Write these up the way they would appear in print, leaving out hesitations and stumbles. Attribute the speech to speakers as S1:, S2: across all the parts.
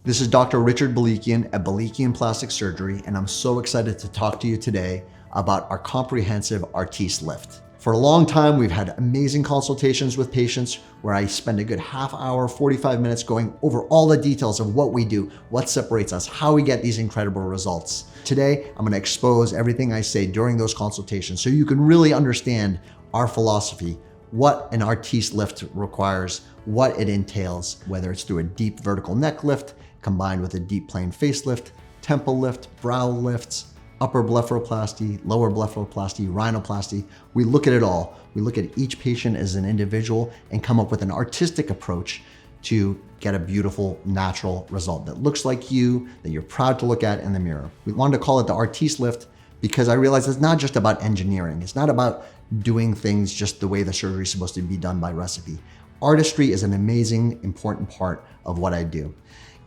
S1: This is Dr. Richard Balikian at Balikian Plastic Surgery, and I'm so excited to talk to you today about our comprehensive Artiste Lift. For a long time, we've had amazing consultations with patients where I spend a good half hour, 45 minutes going over all the details of what we do, what separates us, how we get these incredible results. Today, I'm going to expose everything I say during those consultations so you can really understand our philosophy, what an Artiste Lift requires, what it entails, whether it's through a deep vertical neck lift, combined with a deep plane facelift, temple lift, brow lifts, upper blepharoplasty, lower blepharoplasty, rhinoplasty. We look at it all. We look at each patient as an individual and come up with an artistic approach to get a beautiful, natural result that looks like you, that you're proud to look at in the mirror. We wanted to call it the Artiste Lift because I realized it's not just about engineering. It's not about doing things just the way the surgery is supposed to be done by recipe. Artistry is an amazing, important part of what I do.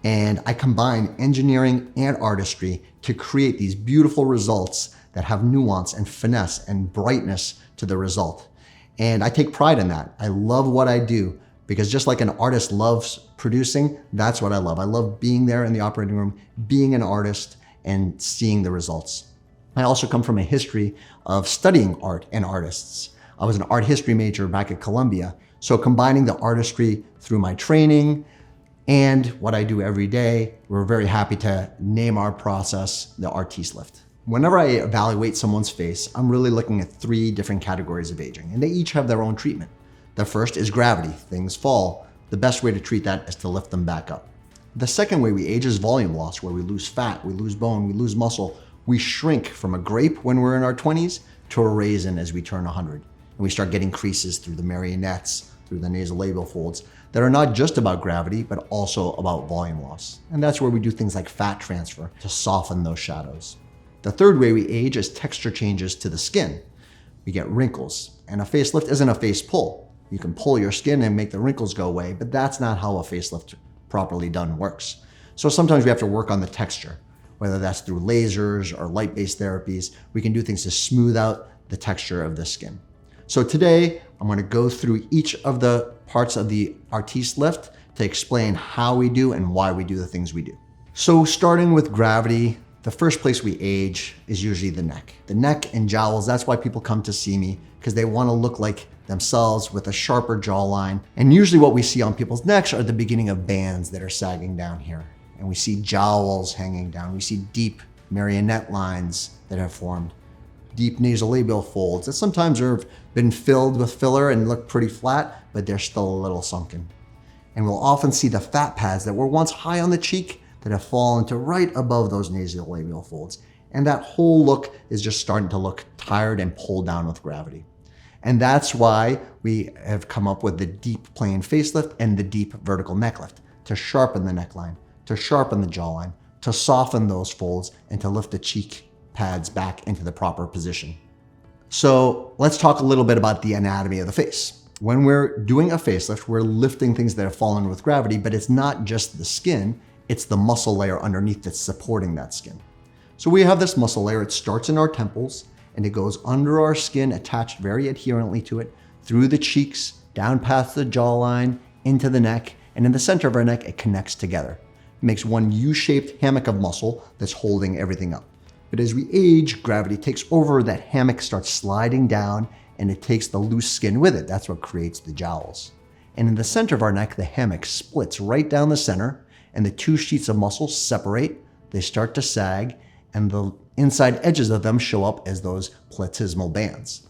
S1: And I combine engineering and artistry to create these beautiful results that have nuance and finesse and brightness to the result. And I take pride in that. I love what I do because just like an artist loves producing, that's what I love. I love being there in the operating room, being an artist and seeing the results. I also come from a history of studying art and artists. I was an art history major back at Columbia. So combining the artistry through my training and what I do every day, we're very happy to name our process the Artiste Lift. Whenever I evaluate someone's face, I'm really looking at 3 different categories of aging, and they each have their own treatment. The first is gravity. Things fall. The best way to treat that is to lift them back up. The second way we age is volume loss, where we lose fat, we lose bone, we lose muscle. We shrink from a grape when we're in our 20s to a raisin as we turn 100. And we start getting creases through the marionettes, through the nasolabial folds that are not just about gravity, but also about volume loss. And that's where we do things like fat transfer to soften those shadows. The third way we age is texture changes to the skin. We get wrinkles, and a facelift isn't a face pull. You can pull your skin and make the wrinkles go away, but that's not how a facelift properly done works. So sometimes we have to work on the texture, whether that's through lasers or light-based therapies. We can do things to smooth out the texture of the skin. So today, I'm going to go through each of the parts of the Artiste Lift to explain how we do and why we do the things we do. So starting with gravity, the first place we age is usually the neck. The neck and jowls, that's why people come to see me, because they want to look like themselves with a sharper jawline. And usually what we see on people's necks are the beginning of bands that are sagging down here. And we see jowls hanging down. We see deep marionette lines that have formed. Deep nasolabial folds that sometimes have been filled with filler and look pretty flat, but they're still a little sunken. And we'll often see the fat pads that were once high on the cheek that have fallen to right above those nasolabial folds. And that whole look is just starting to look tired and pulled down with gravity. And that's why we have come up with the deep plane facelift and the deep vertical neck lift to sharpen the neckline, to sharpen the jawline, to soften those folds, and to lift the cheek pads back into the proper position. So let's talk a little bit about the anatomy of the face. When we're doing a facelift, we're lifting things that have fallen with gravity, but it's not just the skin, it's the muscle layer underneath that's supporting that skin. So we have this muscle layer, it starts in our temples, and it goes under our skin, attached very adherently to it, through the cheeks, down past the jawline, into the neck, and in the center of our neck, it connects together. It makes one U-shaped hammock of muscle that's holding everything up. But as we age, gravity takes over, that hammock starts sliding down and it takes the loose skin with it. That's what creates the jowls. And in the center of our neck, the hammock splits right down the center and the 2 sheets of muscle separate, they start to sag, and the inside edges of them show up as those platysmal bands.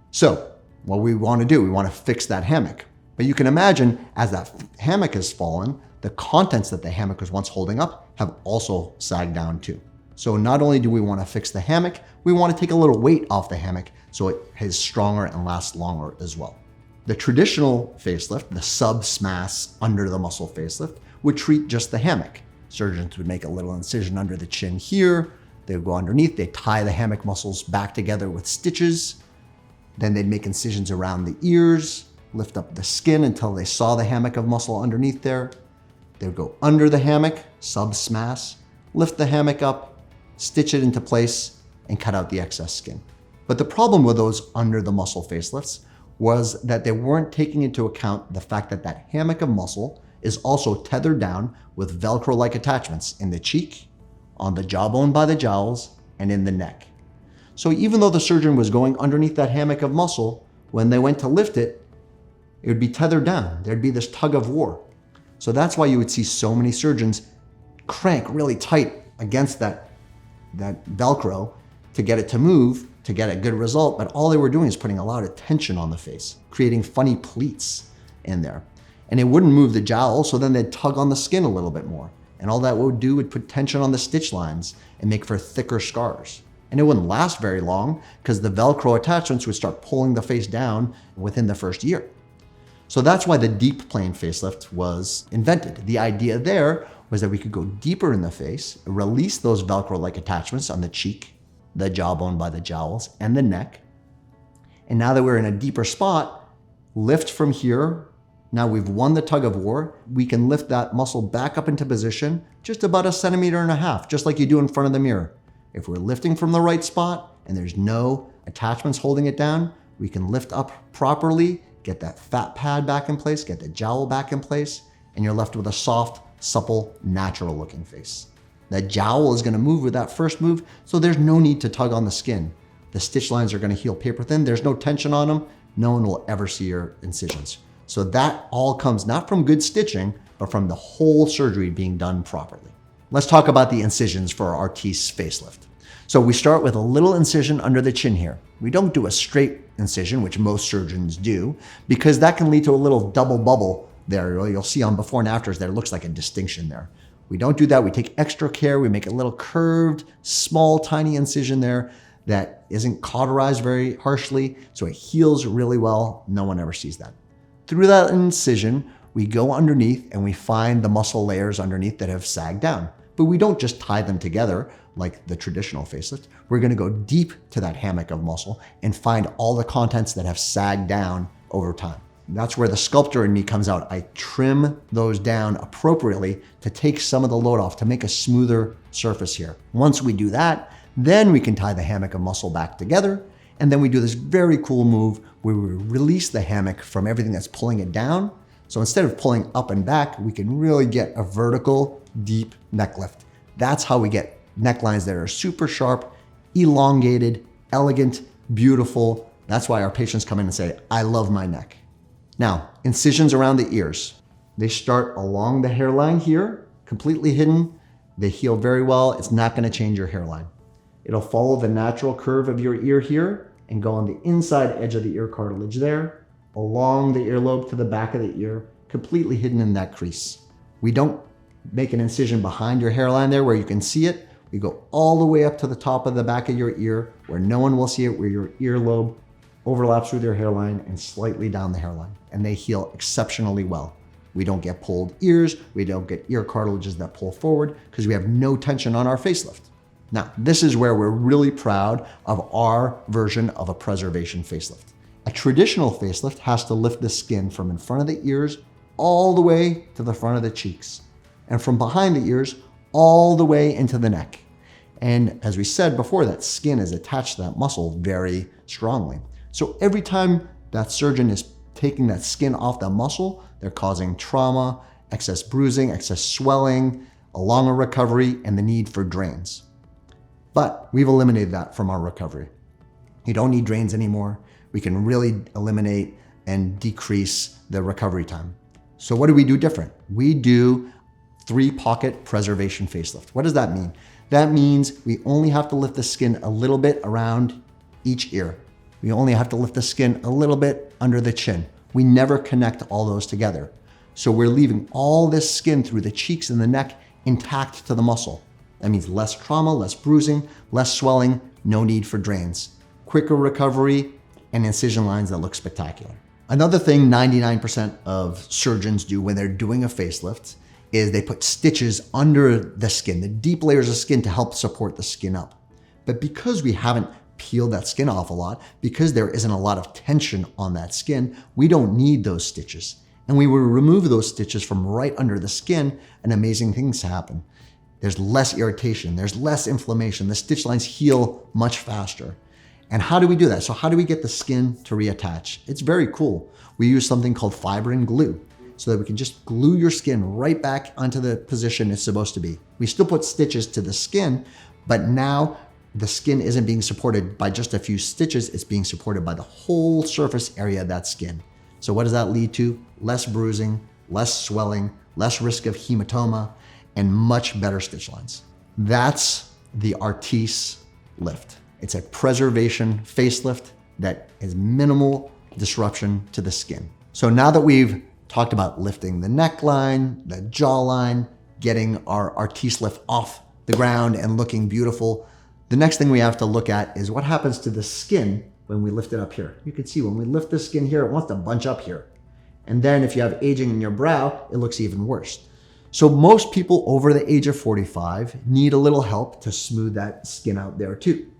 S1: So what we want to do, we want to fix that hammock. But you can imagine as that hammock has fallen, the contents that the hammock was once holding up have also sagged down too. So not only do we want to fix the hammock, we want to take a little weight off the hammock so it is stronger and lasts longer as well. The traditional facelift, the sub-SMAS under the muscle facelift, would treat just the hammock. Surgeons would make a little incision under the chin here. They would go underneath, they tie the hammock muscles back together with stitches. Then they'd make incisions around the ears, lift up the skin until they saw the hammock of muscle underneath there. They would go under the hammock, sub-SMAS, lift the hammock up, stitch it into place, and cut out the excess skin. But the problem with those under the muscle facelifts was that they weren't taking into account the fact that that hammock of muscle is also tethered down with Velcro-like attachments in the cheek, on the jawbone by the jowls, and in the neck. So even though the surgeon was going underneath that hammock of muscle, when they went to lift it, it would be tethered down. There'd be this tug of war. So that's why you would see so many surgeons crank really tight against that Velcro to get it to move, to get a good result. But all they were doing is putting a lot of tension on the face, creating funny pleats in there. And it wouldn't move the jowl, so then they'd tug on the skin a little bit more. And all that would do would put tension on the stitch lines and make for thicker scars. And it wouldn't last very long because the Velcro attachments would start pulling the face down within the first year. So that's why the deep plane facelift was invented. The idea there was that we could go deeper in the face, release those Velcro-like attachments on the cheek, the jawbone by the jowls, and the neck. And now that we're in a deeper spot, lift from here. Now we've won the tug of war. We can lift that muscle back up into position, just about 1.5 centimeters, just like you do in front of the mirror. If we're lifting from the right spot and there's no attachments holding it down, we can lift up properly, get that fat pad back in place, get the jowl back in place, and you're left with a soft, supple, natural looking face. That jowl is gonna move with that first move, so there's no need to tug on the skin. The stitch lines are gonna heal paper thin. There's no tension on them. No one will ever see your incisions. So that all comes not from good stitching, but from the whole surgery being done properly. Let's talk about the incisions for our Artiste facelift. So we start with a little incision under the chin here. We don't do a straight incision, which most surgeons do, because that can lead to a little double bubble there. You'll see on before and afters that it looks like a distinction there. We don't do that. We take extra care. We make a little curved, small, tiny incision there that isn't cauterized very harshly, so it heals really well. No one ever sees that. Through that incision, we go underneath and we find the muscle layers underneath that have sagged down. But we don't just tie them together like the traditional facelift. We're gonna go deep to that hammock of muscle and find all the contents that have sagged down over time. That's where the sculptor in me comes out. I trim those down appropriately to take some of the load off, to make a smoother surface here. Once we do that, then we can tie the hammock of muscle back together. And then we do this very cool move where we release the hammock from everything that's pulling it down. So instead of pulling up and back, we can really get a vertical, deep neck lift. That's how we get necklines that are super sharp, elongated, elegant, beautiful. That's why our patients come in and say, I love my neck. Now, incisions around the ears. They start along the hairline here, completely hidden. They heal very well. It's not gonna change your hairline. It'll follow the natural curve of your ear here and go on the inside edge of the ear cartilage there, along the earlobe to the back of the ear, completely hidden in that crease. We don't make an incision behind your hairline there where you can see it. We go all the way up to the top of the back of your ear where no one will see it, where your earlobe overlaps with your hairline and slightly down the hairline. And they heal exceptionally well. We don't get pulled ears. We don't get ear cartilages that pull forward because we have no tension on our facelift. Now, this is where we're really proud of our version of a preservation facelift. A traditional facelift has to lift the skin from in front of the ears all the way to the front of the cheeks, and from behind the ears all the way into the neck. And as we said before, that skin is attached to that muscle very strongly. So every time that surgeon is taking that skin off that muscle, they're causing trauma, excess bruising, excess swelling, a longer recovery, and the need for drains. But we've eliminated that from our recovery. You don't need drains anymore. We can really eliminate and decrease the recovery time. So what do we do different? We do 3-pocket preservation facelift. What does that mean? That means we only have to lift the skin a little bit around each ear. We only have to lift the skin a little bit under the chin. We never connect all those together. So we're leaving all this skin through the cheeks and the neck intact to the muscle. That means less trauma, less bruising, less swelling, no need for drains, quicker recovery, and incision lines that look spectacular. Another thing 99% of surgeons do when they're doing a facelift is they put stitches under the skin, the deep layers of skin to help support the skin up. But because we haven't peeled that skin off a lot, because there isn't a lot of tension on that skin, we don't need those stitches. And we will remove those stitches from right under the skin and amazing things happen. There's less irritation, there's less inflammation, the stitch lines heal much faster. And how do we do that? So how do we get the skin to reattach? It's very cool. We use something called fibrin glue. so that we can just glue your skin right back onto the position it's supposed to be. We still put stitches to the skin, but now the skin isn't being supported by just a few stitches, it's being supported by the whole surface area of that skin. So what does that lead to? Less bruising, less swelling, less risk of hematoma, and much better stitch lines. That's the Artiste Lift. It's a preservation facelift that is minimal disruption to the skin. So now that we've talked about lifting the neckline, the jawline, getting our Artiste Lift off the ground and looking beautiful, the next thing we have to look at is what happens to the skin when we lift it up here. You can see when we lift the skin here, it wants to bunch up here. And then if you have aging in your brow, it looks even worse. So most people over the age of 45 need a little help to smooth that skin out there too.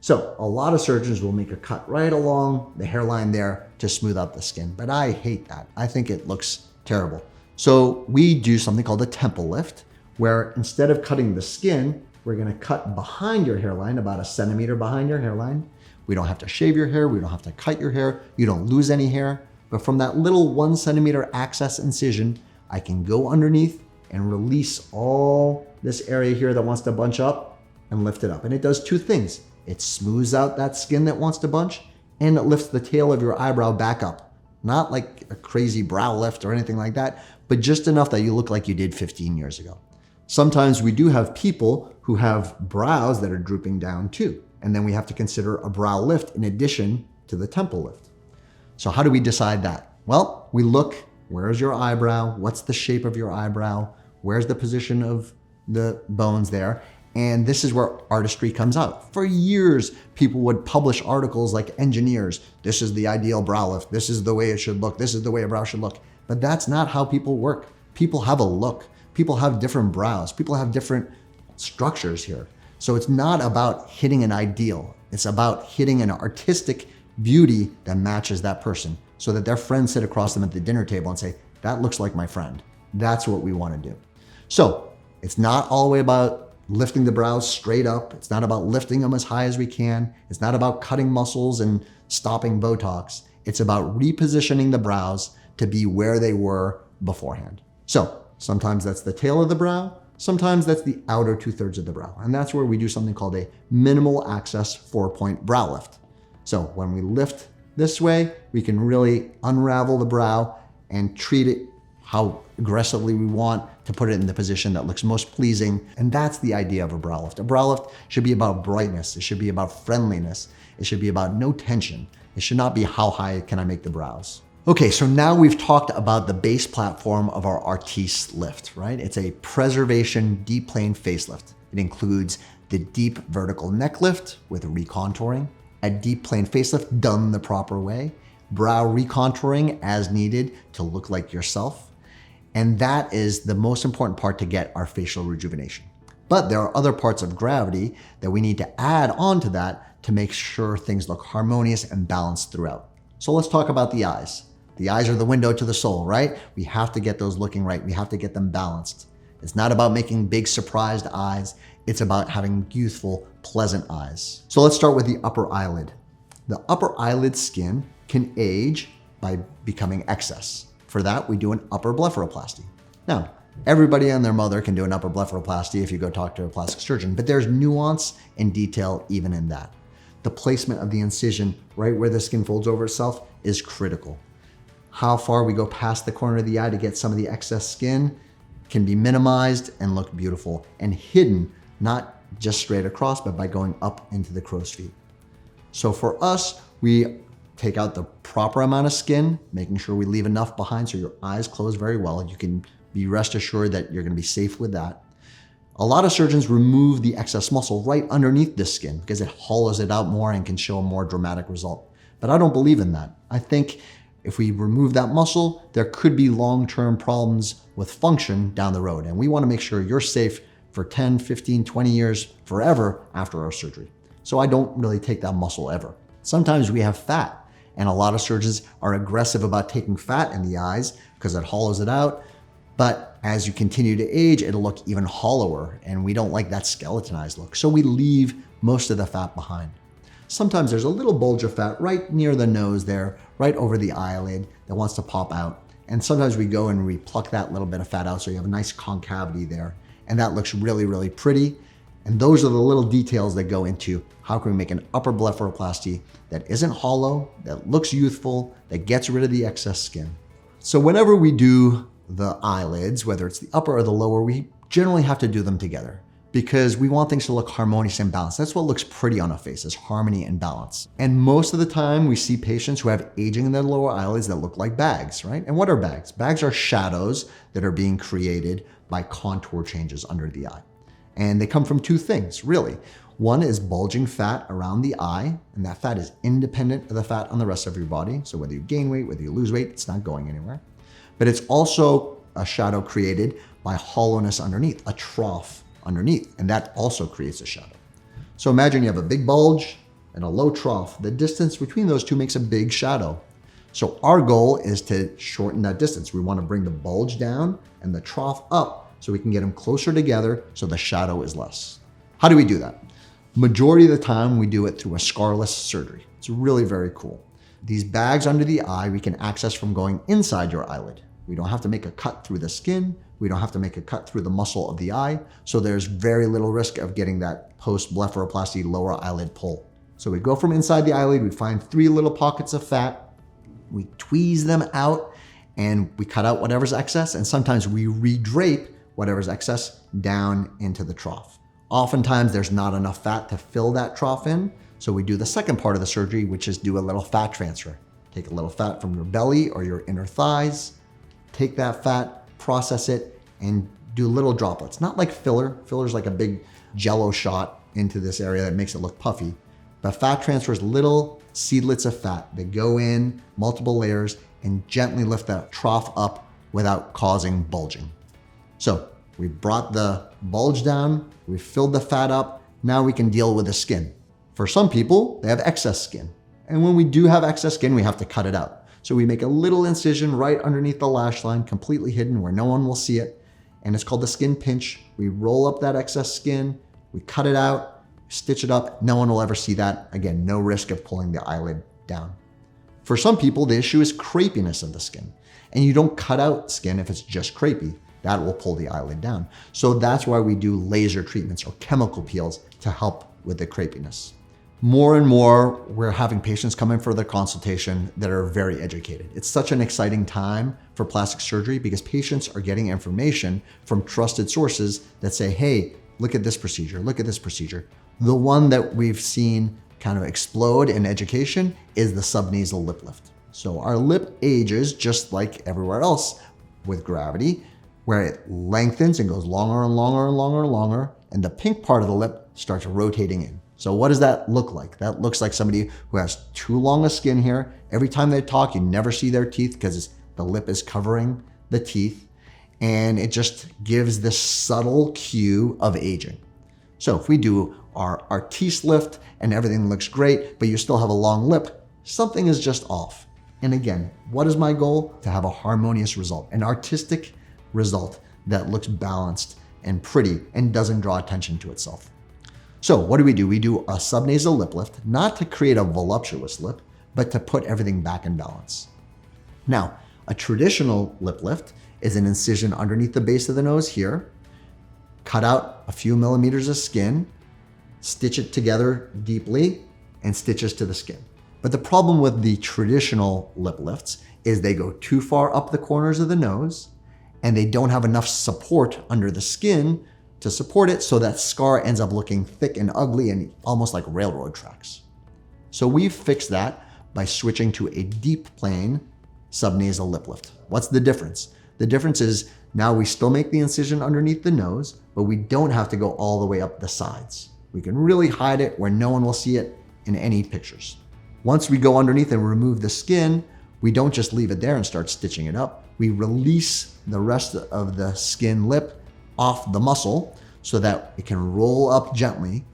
S1: So a lot of surgeons will make a cut right along the hairline there to smooth out the skin, but I hate that. I think it looks terrible. So we do something called a temple lift, where instead of cutting the skin, we're gonna cut behind your hairline, about 1 centimeter behind your hairline. We don't have to shave your hair, we don't have to cut your hair, you don't lose any hair, but from that little 1 centimeter access incision, I can go underneath and release all this area here that wants to bunch up and lift it up. And it does two things. It smooths out that skin that wants to bunch, and it lifts the tail of your eyebrow back up. Not like a crazy brow lift or anything like that, but just enough that you look like you did 15 years ago. Sometimes we do have people who have brows that are drooping down too. And then we have to consider a brow lift in addition to the temple lift. So how do we decide that? Well, we look, where's your eyebrow? What's the shape of your eyebrow? Where's the position of the bones there? And this is where artistry comes out. For years, people would publish articles like engineers. This is the ideal brow lift. This is the way it should look. This is the way a brow should look. But that's not how people work. People have a look. People have different brows. People have different structures here. So it's not about hitting an ideal. It's about hitting an artistic beauty that matches that person so that their friends sit across them at the dinner table and say, that looks like my friend. That's what we want to do. So it's not all the way about lifting the brows straight up. It's not about lifting them as high as we can. It's not about cutting muscles and stopping Botox. It's about repositioning the brows to be where they were beforehand. So sometimes that's the tail of the brow. Sometimes that's the outer 2/3 of the brow. And that's where we do something called a minimal access 4-point brow lift. So when we lift this way, we can really unravel the brow and treat it how aggressively we want to put it in the position that looks most pleasing. And that's the idea of a brow lift. A brow lift should be about brightness. It should be about friendliness. It should be about no tension. It should not be how high can I make the brows. Okay, so now we've talked about the base platform of our Artiste Lift, right? It's a preservation deep plane facelift. It includes the deep vertical neck lift with recontouring, a deep plane facelift done the proper way, brow recontouring as needed to look like yourself. And that is the most important part to get our facial rejuvenation. But there are other parts of gravity that we need to add on to that to make sure things look harmonious and balanced throughout. So let's talk about the eyes. The eyes are the window to the soul, right? We have to get those looking right. We have to get them balanced. It's not about making big surprised eyes. It's about having youthful, pleasant eyes. So let's start with the upper eyelid. The upper eyelid skin can age by becoming excess. For that, we do an upper blepharoplasty. Now, everybody and their mother can do an upper blepharoplasty if you go talk to a plastic surgeon, but there's nuance and detail even in that. The placement of the incision right where the skin folds over itself is critical. How far we go past the corner of the eye to get some of the excess skin can be minimized and look beautiful and hidden, not just straight across, but by going up into the crow's feet. So for us, we take out the proper amount of skin, making sure we leave enough behind so your eyes close very well. You can be rest assured that you're gonna be safe with that. A lot of surgeons remove the excess muscle right underneath the skin because it hollows it out more and can show a more dramatic result. But I don't believe in that. I think if we remove that muscle, there could be long-term problems with function down the road. And we wanna make sure you're safe for 10, 15, 20 years, forever after our surgery. So I don't really take that muscle ever. Sometimes we have fat, and a lot of surgeons are aggressive about taking fat in the eyes because it hollows it out. But as you continue to age, it'll look even hollower, and we don't like that skeletonized look. So we leave most of the fat behind. Sometimes there's a little bulge of fat right near the nose there, right over the eyelid that wants to pop out. And sometimes we go and we pluck that little bit of fat out so you have a nice concavity there. And that looks really, really pretty. And those are the little details that go into how can we make an upper blepharoplasty that isn't hollow, that looks youthful, that gets rid of the excess skin. So whenever we do the eyelids, whether it's the upper or the lower, we generally have to do them together because we want things to look harmonious and balanced. That's what looks pretty on a face, is harmony and balance. And most of the time we see patients who have aging in their lower eyelids that look like bags, right? And what are bags? Bags are shadows that are being created by contour changes under the eye. And they come from two things, really. One is bulging fat around the eye, and that fat is independent of the fat on the rest of your body. So whether you gain weight, whether you lose weight, it's not going anywhere. But it's also a shadow created by hollowness underneath, a trough underneath, and that also creates a shadow. So imagine you have a big bulge and a low trough. The distance between those two makes a big shadow. So our goal is to shorten that distance. We want to bring the bulge down and the trough up so we can get them closer together so the shadow is less. How do we do that? Majority of the time we do it through a scarless surgery. It's really very cool. These bags under the eye we can access from going inside your eyelid. We don't have to make a cut through the skin. We don't have to make a cut through the muscle of the eye. So there's very little risk of getting that post-blepharoplasty lower eyelid pull. So we go from inside the eyelid, we find 3 little pockets of fat, we tweeze them out, and we cut out whatever's excess, and sometimes we redrape whatever's excess down into the trough. Oftentimes there's not enough fat to fill that trough in, so we do the second part of the surgery, which is do a little fat transfer. Take a little fat from your belly or your inner thighs, take that fat, process it, and do little droplets. Not like filler. Filler's like a big jello shot into this area that makes it look puffy. But fat transfer is little seedlets of fat that go in multiple layers and gently lift that trough up without causing bulging. So we brought the bulge down, we filled the fat up, now we can deal with the skin. For some people, they have excess skin. And when we do have excess skin, we have to cut it out. So we make a little incision right underneath the lash line, completely hidden where no one will see it. And it's called the skin pinch. We roll up that excess skin, we cut it out, stitch it up. No one will ever see that. Again, no risk of pulling the eyelid down. For some people, the issue is crepiness of the skin. And you don't cut out skin if it's just crepey. That will pull the eyelid down. So that's why we do laser treatments or chemical peels to help with the crepiness. More and more, we're having patients come in for their consultation that are very educated. It's such an exciting time for plastic surgery because patients are getting information from trusted sources that say, hey, look at this procedure, look at this procedure. The one that we've seen kind of explode in education is the subnasal lip lift. So our lip ages just like everywhere else with gravity, where it lengthens and goes longer and longer and longer and longer, and the pink part of the lip starts rotating in. So what does that look like? That looks like somebody who has too long a skin here. Every time they talk, you never see their teeth because the lip is covering the teeth. And it just gives this subtle cue of aging. So if we do our Artiste Lift and everything looks great, but you still have a long lip, something is just off. And again, what is my goal? To have a harmonious result, an artistic result that looks balanced and pretty and doesn't draw attention to itself. So what do? We do a subnasal lip lift, not to create a voluptuous lip, but to put everything back in balance. Now, a traditional lip lift is an incision underneath the base of the nose here, cut out a few millimeters of skin, stitch it together deeply, and stitches to the skin. But the problem with the traditional lip lifts is they go too far up the corners of the nose, and they don't have enough support under the skin to support it, so that scar ends up looking thick and ugly and almost like railroad tracks. So we've fixed that by switching to a deep plane subnasal lip lift. What's the difference? The difference is now we still make the incision underneath the nose, but we don't have to go all the way up the sides. We can really hide it where no one will see it in any pictures. Once we go underneath and remove the skin, we don't just leave it there and start stitching it up. We release the rest of the skin lip off the muscle so that it can roll up gently,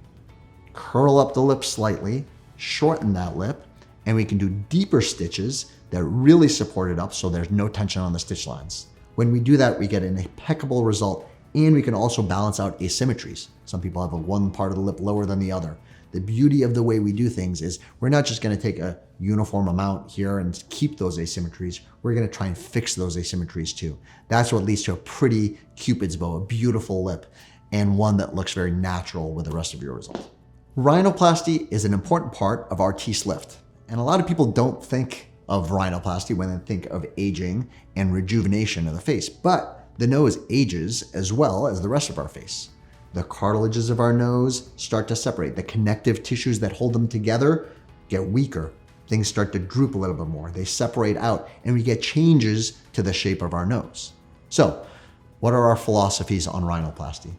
S1: curl up the lip slightly, shorten that lip, and we can do deeper stitches that really support it up so there's no tension on the stitch lines. When we do that, we get an impeccable result And we can also balance out asymmetries. Some people have one part of the lip lower than the other. The beauty of the way we do things is we're not just gonna take a uniform amount here and keep those asymmetries. We're gonna try and fix those asymmetries too. That's what leads to a pretty Cupid's bow, a beautiful lip, and one that looks very natural with the rest of your result. Rhinoplasty is an important part of Artiste Lift. And a lot of people don't think of rhinoplasty when they think of aging and rejuvenation of the face, but the nose ages as well as the rest of our face. The cartilages of our nose start to separate. The connective tissues that hold them together get weaker. Things start to droop a little bit more. They separate out and we get changes to the shape of our nose. So, what are our philosophies on rhinoplasty?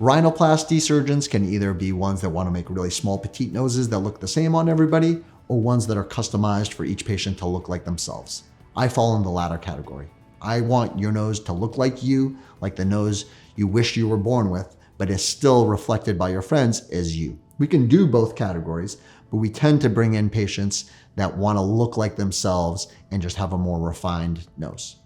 S1: Rhinoplasty surgeons can either be ones that want to make really small petite noses that look the same on everybody, or ones that are customized for each patient to look like themselves. I fall in the latter category. I want your nose to look like you, like the nose you wish you were born with, but is still reflected by your friends as you. We can do both categories, but we tend to bring in patients that want to look like themselves and just have a more refined nose.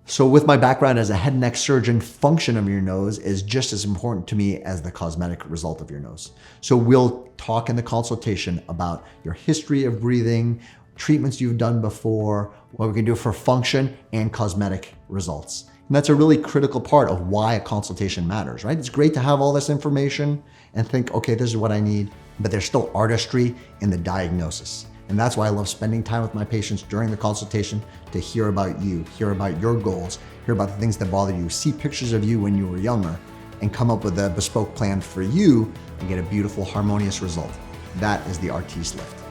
S1: So with my background as a head and neck surgeon, function of your nose is just as important to me as the cosmetic result of your nose. So we'll talk in the consultation about your history of breathing, treatments you've done before, what we can do for function and cosmetic results. And that's a really critical part of why a consultation matters, right? It's great to have all this information and think, okay, this is what I need, but there's still artistry in the diagnosis. And that's why I love spending time with my patients during the consultation to hear about you, hear about your goals, hear about the things that bother you, see pictures of you when you were younger, and come up with a bespoke plan for you and get a beautiful, harmonious result. That is the Artiste Lift.